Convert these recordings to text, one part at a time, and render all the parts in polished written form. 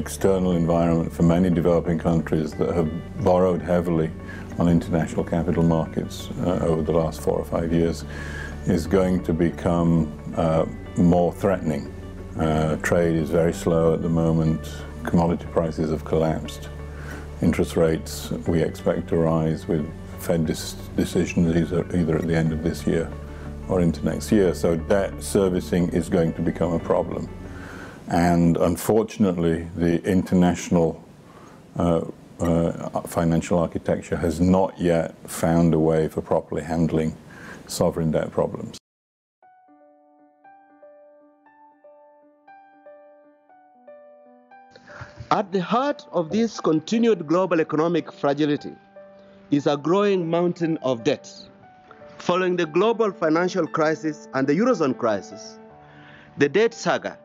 external environment for many developing countries that have borrowed heavily on international capital markets over the last 4 or 5 years is going to become more threatening. Trade is very slow at the moment. Commodity prices have collapsed. Interest rates we expect to rise with Fed decisions either at the end of this year or into next year. So debt servicing is going to become a problem. And unfortunately, the international financial architecture has not yet found a way for properly handling sovereign debt problems. At the heart of this continued global economic fragility is a growing mountain of debt. Following the global financial crisis and the Eurozone crisis, the debt saga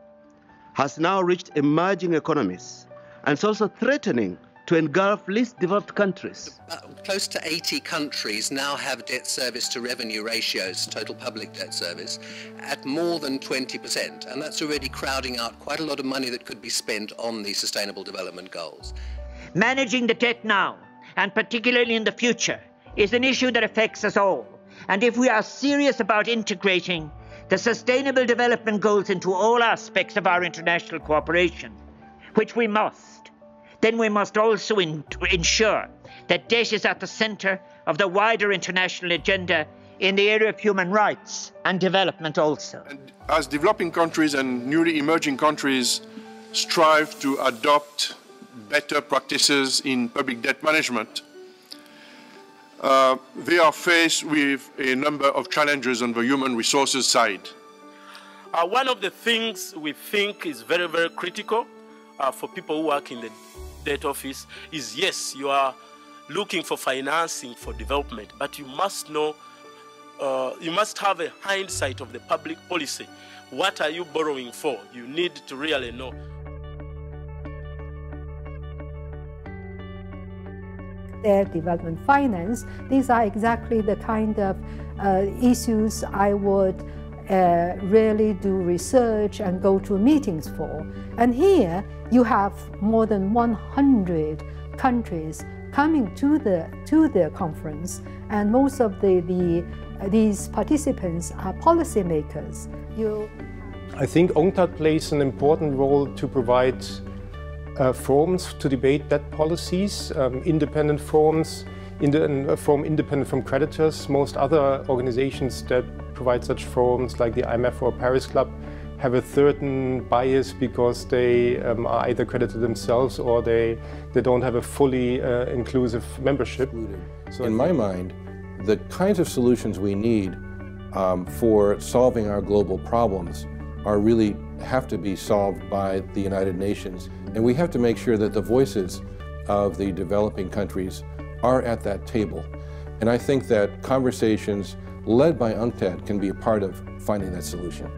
has now reached emerging economies and it's also threatening to engulf least developed countries. Close to 80 countries now have debt service to revenue ratios, total public debt service, at more than 20%. And that's already crowding out quite a lot of money that could be spent on the Sustainable Development Goals. Managing the debt now, and particularly in the future, is an issue that affects us all. And if we are serious about integrating the Sustainable Development Goals into all aspects of our international cooperation, which we must, then we must also ensure that debt is at the centre of the wider international agenda in the area of human rights and development also. And as developing countries and newly emerging countries strive to adopt better practices in public debt management, they are faced with a number of challenges on the human resources side. One of the things we think is very, very critical for people who work in the debt office is, yes, you are looking for financing for development, but you must know, you must have a hindsight of the public policy. What are you borrowing for? You need to really know. Their development finance, these are exactly the kind of issues I would really do research and go to meetings for. And here you have more than 100 countries coming to the conference, and most of these participants are policymakers. I think UNCTAD plays an important role to provide forums to debate debt policies, independent forums, independent from creditors. Most other organizations that provide such forums, like the IMF or Paris Club, have a certain bias because they are either creditor themselves or they don't have a fully inclusive membership. So in my mind, the kinds of solutions we need for solving our global problems have to be solved by the United Nations. And we have to make sure that the voices of the developing countries are at that table. And I think that conversations led by UNCTAD can be a part of finding that solution.